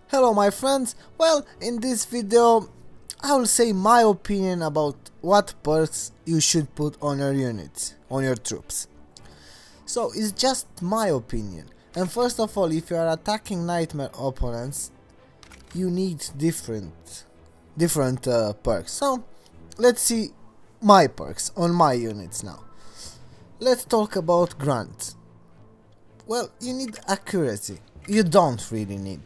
Hello my friends, well in this video I will say my opinion about what perks you should put on your units, on your troops. So it's just my opinion, and first of all, if you are attacking nightmare opponents you need different perks. So let's see my perks on my units now. Let's talk about grunt. Well, you need accuracy, you don't really need,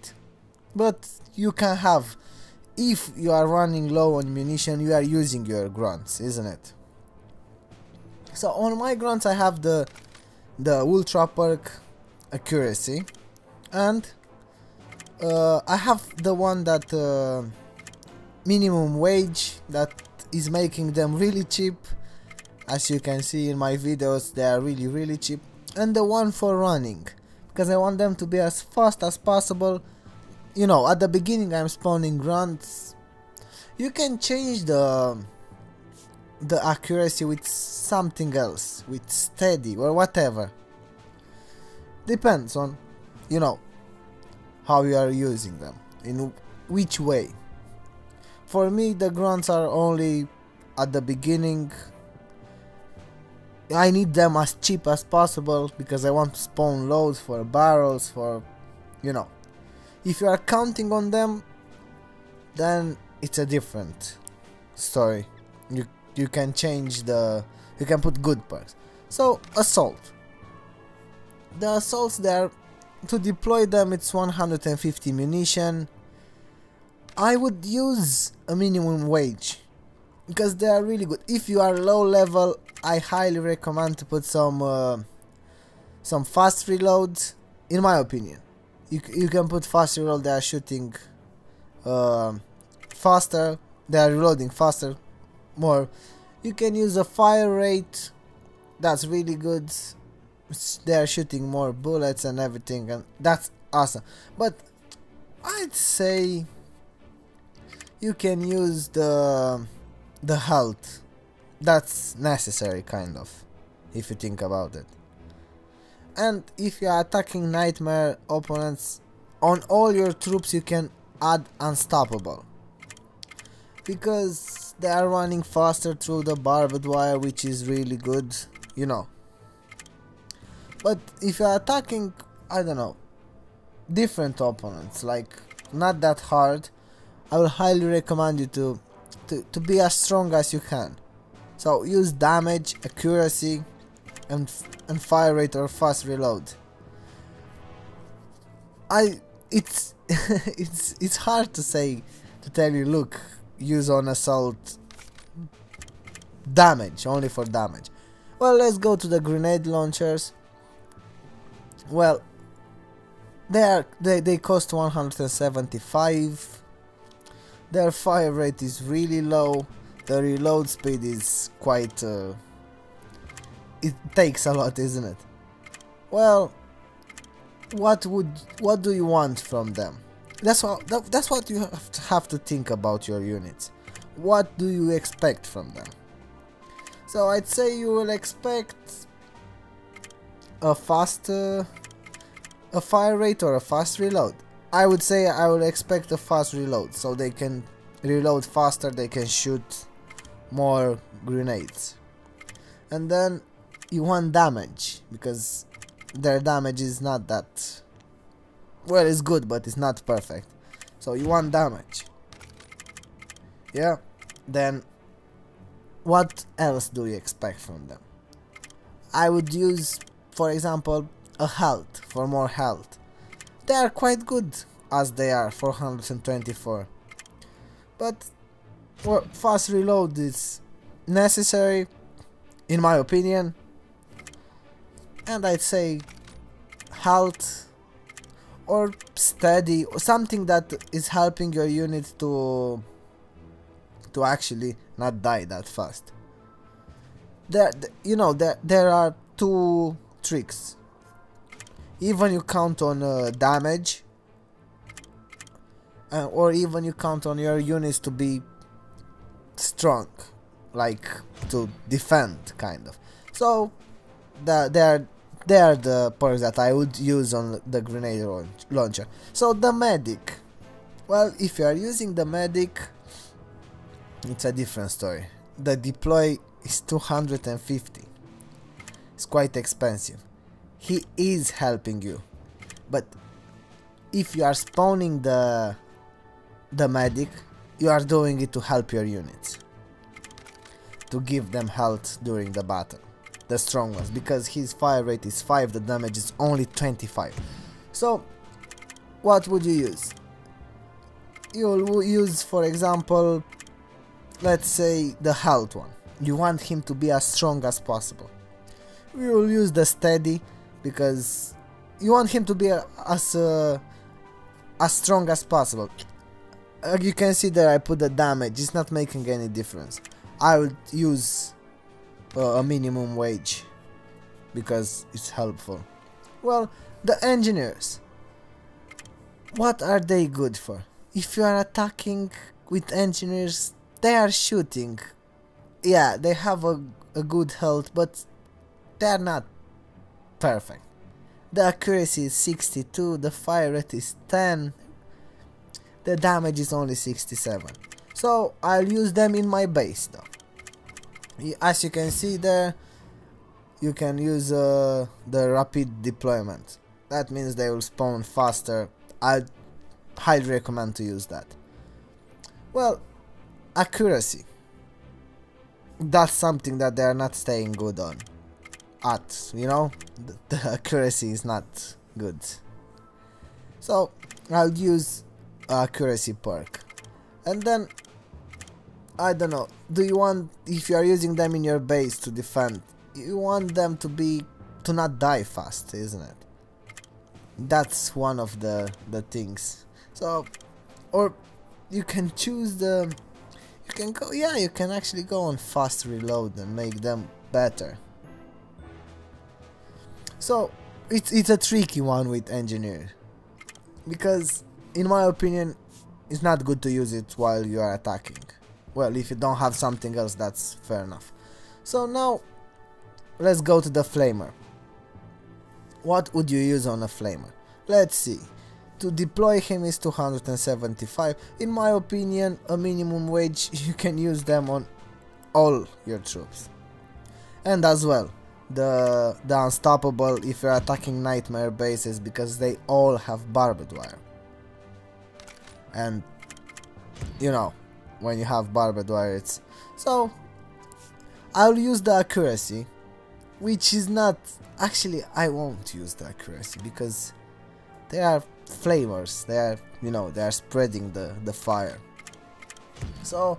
but you can have. If you are running low on munition, you are using your grunts, isn't it? So on my grunts I have the ultra perk accuracy, and I have the one that minimum wage, that is making them really cheap. As you can see in my videos, they are really cheap. And the one for running, because I want them to be as fast as possible. You know, at the beginning I'm spawning grunts. You can change the accuracy with something else, with steady or whatever. Depends on, you know, how you are using them, in which way. For me the grunts are only at the beginning. I need them as cheap as possible because I want to spawn loads for barrels, for, you know. If you are counting on them, then it's a different story. You can change you can put good perks. So assault. The assaults there, to deploy them it's 150 munition. I would use a minimum wage because they are really good. If you are low level, I highly recommend to put some fast reloads, in my opinion. You can put fast reload, they are shooting faster, they are reloading faster, more. You can use a fire rate, that's really good. They are shooting more bullets and everything, and that's awesome. But I'd say you can use the health. That's necessary, kind of, if you think about it. And if you are attacking nightmare opponents, on all your troops you can add unstoppable, because they are running faster through the barbed wire, which is really good, you know. But if you are attacking, I don't know, different opponents, like not that hard, I will highly recommend you to be as strong as you can. So use damage, accuracy, and fire rate or fast reload. It's it's hard to tell you, look, use on assault damage, only for damage. Well, let's go to the grenade launchers. Well, they cost 175. Their fire rate is really low. The reload speed is quite it takes a lot, isn't it? Well, what do you want from them? That's what you have to think about your units. What do you expect from them? So I'd say you will expect a fast a fire rate or a fast reload. I would say I will expect a fast reload, so they can reload faster, they can shoot more grenades. And then you want damage, because their damage is not that, well, it's good but it's not perfect, so you want damage. Yeah. Then what else do you expect from them? I would use, for example, a health, for more health. They are quite good as they are, 424. But well, fast reload is necessary, in my opinion. And I'd say health or steady, or something that is helping your unit to actually not die that fast. There are two tricks. Even you count on damage, or even you count on your units to be strong, like to defend, kind of. So they are the perks that I would use on the grenade launcher. So the medic, Well, if you are using the medic, it's a different story. The deploy is 250. It's quite expensive. He is helping you, but if you are spawning the medic, you are doing it to help your units, to give them health during the battle, the strong ones, because his fire rate is 5, the damage is only 25. So what would you use? You'll use, for example, let's say the health one. You want him to be as strong as possible. We will use the steady because you want him to be as strong as possible. You can see that I put the damage, it's not making any difference. I would use a minimum wage because it's helpful. Well, the engineers, what are they good for? If you are attacking with engineers, they are shooting. Yeah, they have a good health, but they are not perfect. The accuracy is 62, the fire rate is 10, the damage is only 67. So I'll use them in my base though. As you can see there, you can use the rapid deployment. That means they will spawn faster. I highly recommend to use that. Well, accuracy. That's something that they are not staying good on. You know, the accuracy is not good. So I'll use accuracy perk. And then, I don't know, do you want, if you are using them in your base to defend, you want them to not die fast, isn't it? That's one of the things. So, or you can choose you can go, yeah, you can actually go on fast reload and make them better. So it's a tricky one with engineer, because in my opinion it's not good to use it while you are attacking. Well, if you don't have something else, that's fair enough. So now let's go to the flamer. What would you use on a flamer? Let's see. To deploy him is 275. In my opinion, a minimum wage, you can use them on all your troops. And as well, the unstoppable if you're attacking nightmare bases, because they all have barbed wire. And you know, when you have barbed wire, it's... So I'll use the accuracy, which is not... Actually, I won't use the accuracy because they are flamers. They are, you know, they are spreading the fire. So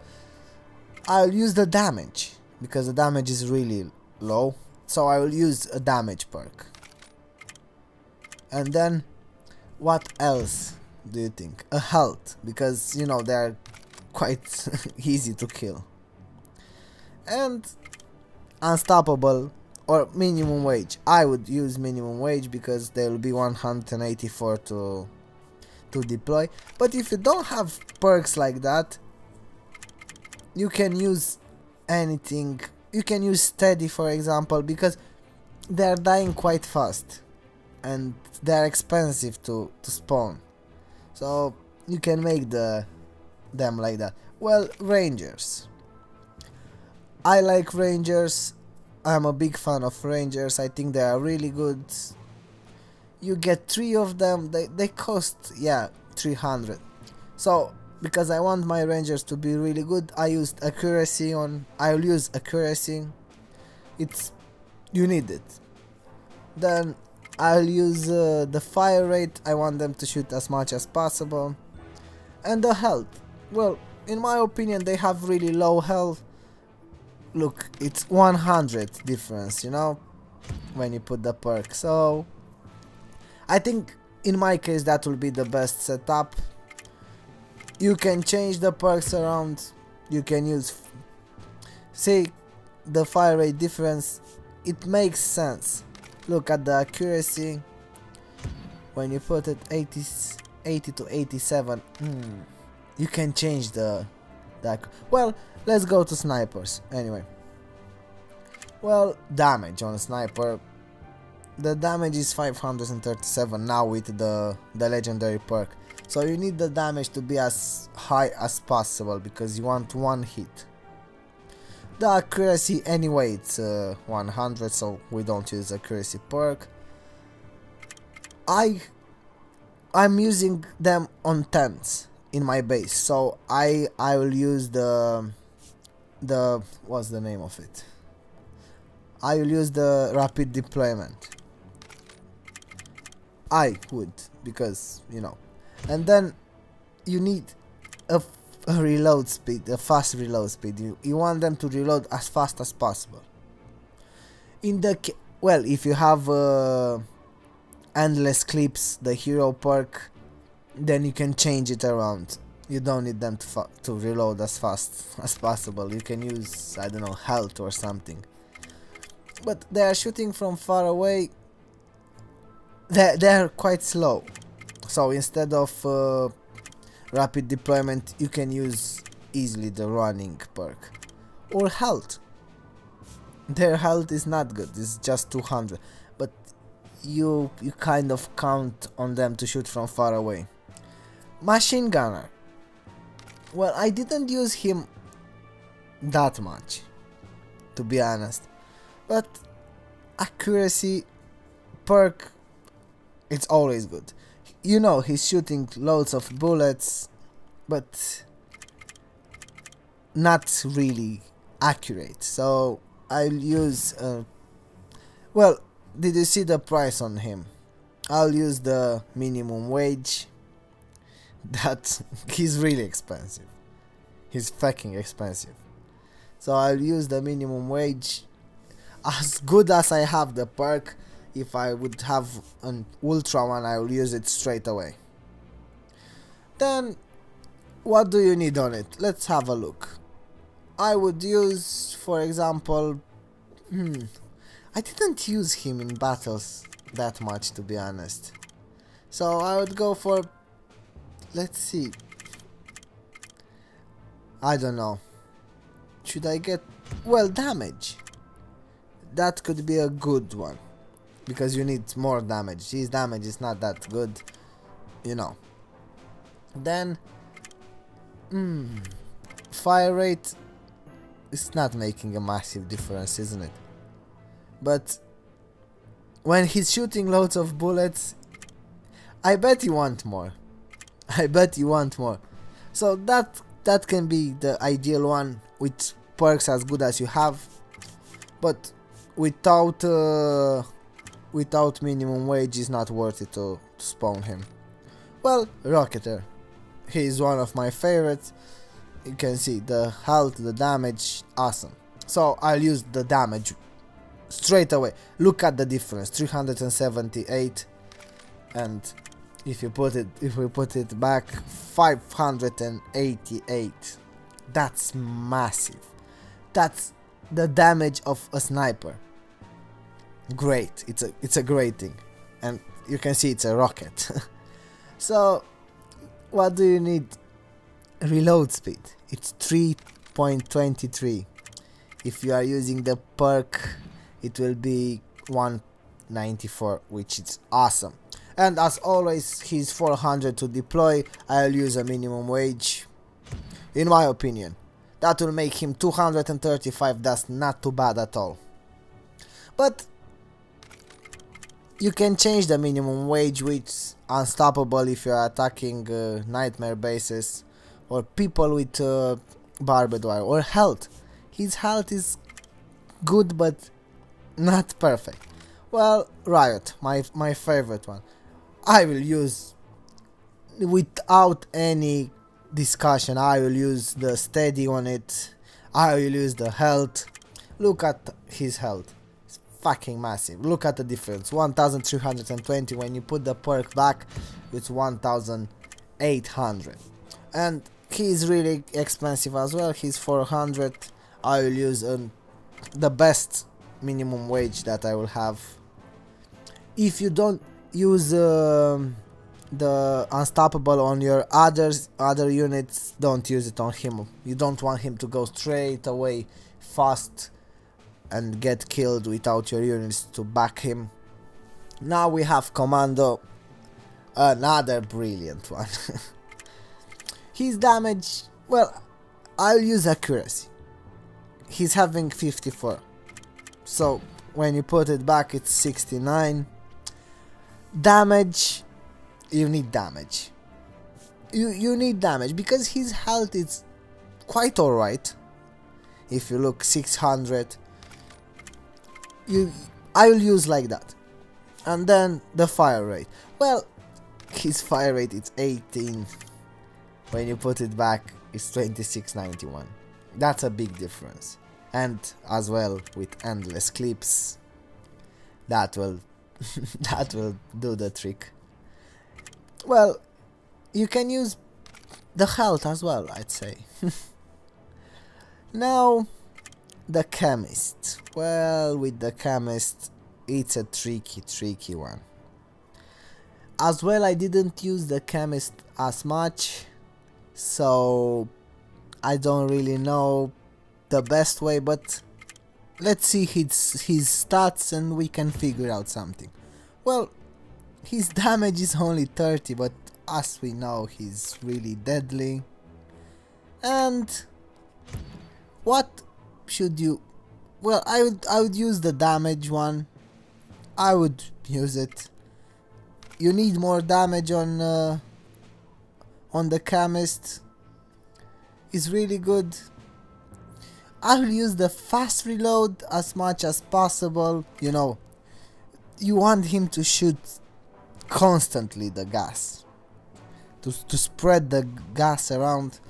I'll use the damage because the damage is really low. So I will use a damage perk. And then what else do you think? A health, because you know they are quite easy to kill. And unstoppable or minimum wage. I would use minimum wage because they will be 184 to deploy. But if you don't have perks like that, you can use anything. You can use steady, for example, because they are dying quite fast and they are expensive to spawn. So you can make them like that. Well, rangers. I like rangers. I'm a big fan of rangers. I think they are really good. You get 3 of them. They cost, yeah, 300. So because I want my rangers to be really good, I used accuracy on. I'll use accuracy. You need it. Then I'll use the fire rate. I want them to shoot as much as possible. And the health. Well, in my opinion, they have really low health. Look, it's 100 difference, you know, when you put the perk. So I think in my case that will be the best setup. You can change the perks around. You can use, see, the fire rate difference. It makes sense. Look at the accuracy. When you put it 80 to 87, you can change the well, let's go to snipers anyway. Well, damage on a sniper. The damage is 537 now with the legendary perk. So you need the damage to be as high as possible because you want one hit. The accuracy anyway it's 100, so we don't use accuracy perk. I'm using them on 10s in my base, so I will use the what's the name of it? I will use the rapid deployment. I would, because you know. And then you need a reload speed, a fast reload speed. You want them to reload as fast as possible. In the well, if you have endless clips, the hero perk, then you can change it around. You don't need them to reload as fast as possible. You can use, I don't know, health or something. But they are shooting from far away. They're quite slow. So instead of rapid deployment, you can use easily the running perk. Or health. Their health is not good, it's just 200. But you kind of count on them to shoot from far away. Machine gunner. Well, I didn't use him that much, to be honest. But accuracy perk, it's always good. You know, he's shooting loads of bullets, but not really accurate. So I'll use well, did you see the price on him? I'll use the minimum wage. That he's really expensive. He's fucking expensive. So I'll use the minimum wage. As good as I have the perk, if I would have an ultra one, I will use it straight away. Then what do you need on it? Let's have a look. I would use, for example, I didn't use him in battles that much, to be honest. So I would go for, let's see, I don't know, should I get, well, damage. That could be a good one, because you need more damage. His damage is not that good, you know. Then fire rate is not making a massive difference, isn't it? But when he's shooting loads of bullets, I bet you want more. I bet you want more. So that can be the ideal one with perks as good as you have, but without minimum wage is not worth it to spawn him. Well, Rockateur, he is one of my favorites. You can see the health, the damage, awesome. So I'll use the damage straight away. Look at the difference, 378, and if we put it back, 588. That's massive. That's the damage of a sniper. Great, it's a great thing, and you can see it's a rocket. So what do you need? Reload speed. It's 3.23. If you are using the perk, it will be 194, which is awesome. And as always, he's 400 to deploy. I'll use a minimum wage. In my opinion, that will make him 235. That's not too bad at all. But you can change the minimum wage with unstoppable if you're attacking nightmare bases or people with barbed wire, or health. His health is good but not perfect. Well, Riot, my favorite one. I will use, without any discussion, I will use the steady on it. I will use the health. Look at his health. It's fucking massive. Look at the difference. 1320 when you put the perk back, it's 1800. And he's really expensive as well. He's 400. I will use the best minimum wage that I will have. If you don't use the unstoppable on your other units, don't use it on him. You don't want him to go straight away fast and get killed without your units to back him. Now we have Commando, Another brilliant one. His damage, well, I'll use accuracy. He's having 54. So when you put it back, it's 69. Damage, you need damage. You need damage because his health is quite alright. If you look 600, I will use like that. And then the fire rate. Well, his fire rate is 18. When you put it back, it's 2691. That's a big difference. And as well with endless clips, that will that will do the trick. Well, you can use the health as well, I'd say. Now, the Chemist. Well, with the Chemist, it's a tricky one. As well, I didn't use the Chemist as much, so I don't really know the best way, but let's see his stats and we can figure out something. Well, his damage is only 30, but as we know, he's really deadly. And what should you... Well, I would use the damage one. I would use it. You need more damage on the Chemist. It's really good. I will use the fast reload as much as possible. You know, you want him to shoot constantly the gas, to spread the gas around,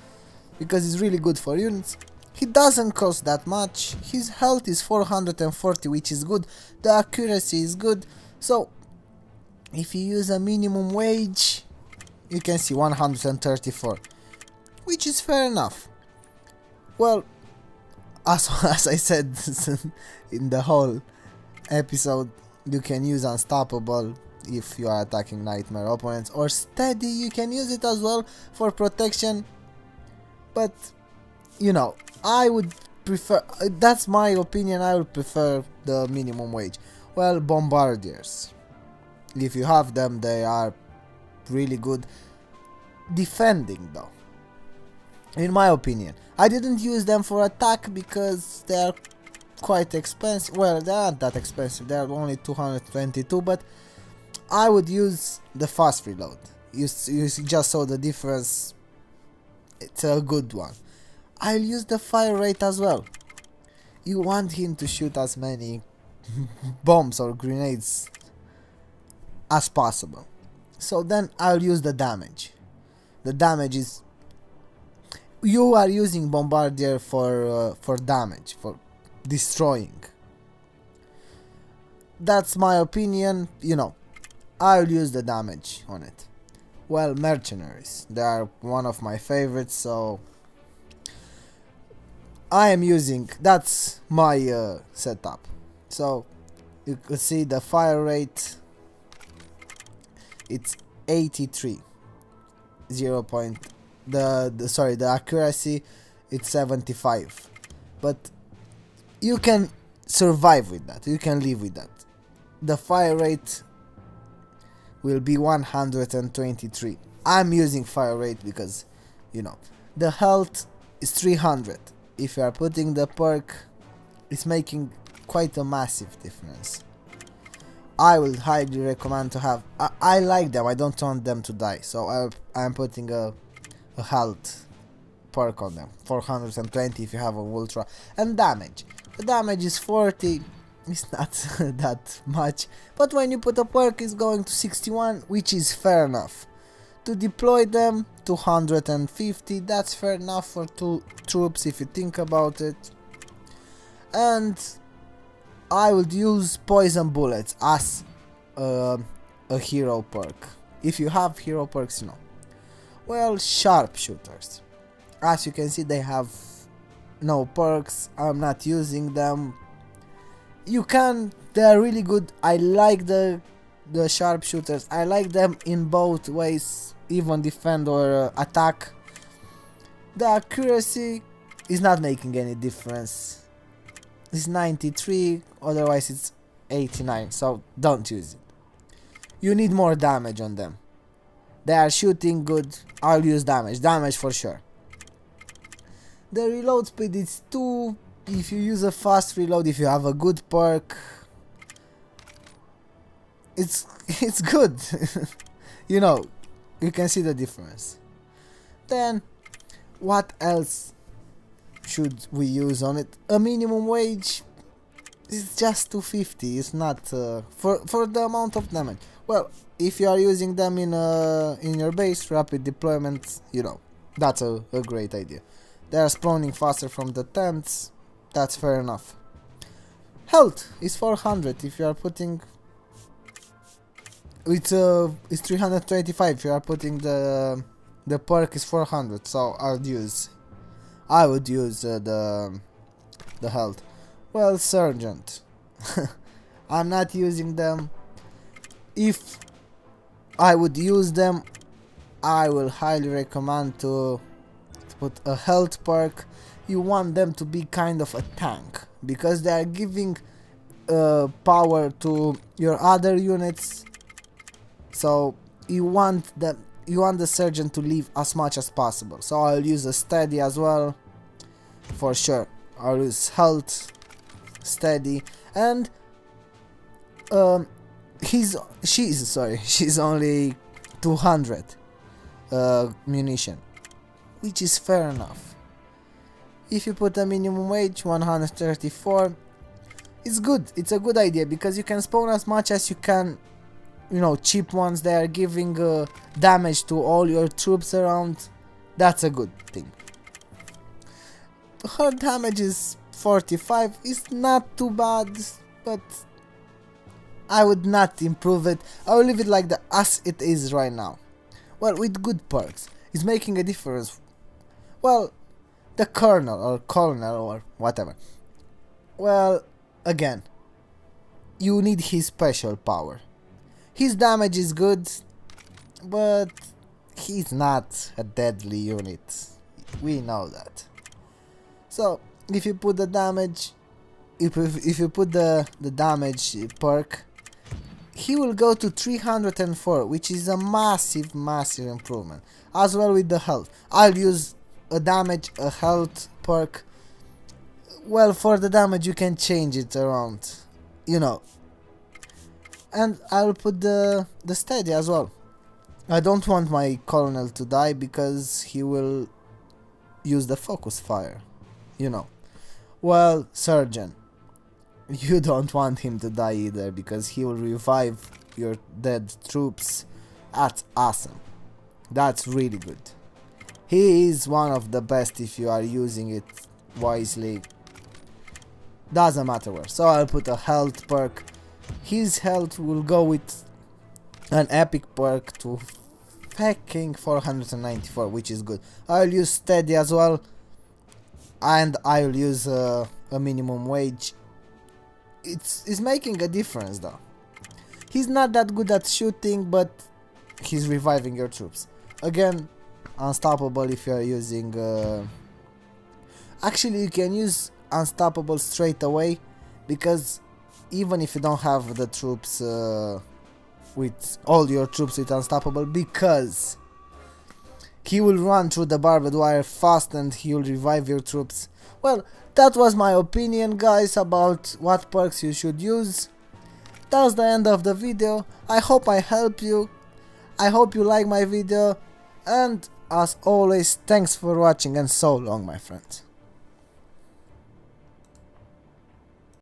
because it's really good for units. He doesn't cost that much. His health is 440, which is good. The accuracy is good. So if you use a minimum wage, you can see 134, which is fair enough. Well, as I said in the whole episode, you can use Unstoppable if you are attacking nightmare opponents, or Steady, you can use it as well for protection, but you know, I would prefer, that's my opinion, I would prefer the minimum wage. Well, Bombardiers, if you have them, they are really good defending though, in my opinion. I didn't use them for attack because they are quite expensive. Well, they aren't that expensive, they are only 222, but I would use the fast reload. You just saw the difference. It's a good one. I'll use the fire rate as well. You want him to shoot as many bombs or grenades as possible. So then I'll use the damage. The damage is... You are using Bombardier for damage, for destroying. That's my opinion, you know. I'll use the damage on it. Well, Mercenaries, they are one of my favorites, so I am using, that's my setup. So you could see the fire rate, it's 83. The accuracy, it's 75. But you can survive with that, you can live with that. The fire rate will be 123. I'm using fire rate because, you know, the health is 300. If you are putting the perk, it's making quite a massive difference. I will highly recommend to have... I like them, I don't want them to die, so I'm putting a health perk on them. 420 if you have a ultra. And damage. The damage is 40. It's not that much, but when you put a perk, it's going to 61, which is fair enough. To deploy them, 250, that's fair enough for 2 troops if you think about it. And I would use poison bullets as a hero perk. If you have hero perks, you know. Well, Sharpshooters. As you can see, they have no perks. I'm not using them. You can, they are really good. I like the Sharpshooters. I like them in both ways, even defend or attack. The accuracy is not making any difference. It's 93, otherwise it's 89, so don't use it. You need more damage on them. They are shooting good. I'll use damage. Damage for sure. The reload speed is 2. If you use a fast reload, if you have a good perk, it's good. You know, you can see the difference. Then, what else should we use on it? A minimum wage is just 250. It's not for the amount of damage. Well, if you are using them in your base, rapid deployment, you know, that's a great idea. They are spawning faster from the tents. That's fair enough. Health is 400 if you are putting. It's 325 if you are putting the perk is 400. So I would use the health. Well, Sergeant. I'm not using them. If I would use them, I will highly recommend to put a health perk. You want them to be kind of a tank, because they are giving power to your other units. So you want the Sergeant to live as much as possible. So I'll use a steady as well, for sure. I'll use health, steady, and she's only 200 munition, which is fair enough. If you put a minimum wage 134, it's good. It's a good idea because you can spawn as much as you can. You know, cheap ones, they are giving damage to all your troops around. That's a good thing. Her damage is 45. It's not too bad, but I would not improve it. I will leave it like as it is right now. Well, with good perks, it's making a difference. Well, the colonel or whatever. Well, again, you need his special power. His damage is good, but he's not a deadly unit. We know that. So if you put the damage, if you put the damage perk, he will go to 304, which is a massive improvement. As well with the health. I'll use a health perk. Well, for the damage you can change it around, you know. And I'll put the steady as well. I don't want my colonel to die because he will use the focus fire, you know. Well, Sergeant, you don't want him to die either because he will revive your dead troops. That's awesome. That's really good. He is one of the best if you are using it wisely. Doesn't matter where. So I'll put a health perk. His health will go with an epic perk to fucking 494, which is good. I'll use steady as well, and I'll use a minimum wage. It's making a difference though. He's not that good at shooting, but he's reviving your troops. Again, unstoppable if you're using... Actually, you can use unstoppable straight away, because even if you don't have the troops with all your troops with unstoppable, because he will run through the barbed wire fast and he will revive your troops. Well, that was my opinion, guys, about what perks you should use. That's the end of the video. I hope I helped you. I hope you like my video, and as always, thanks for watching and so long, my friends.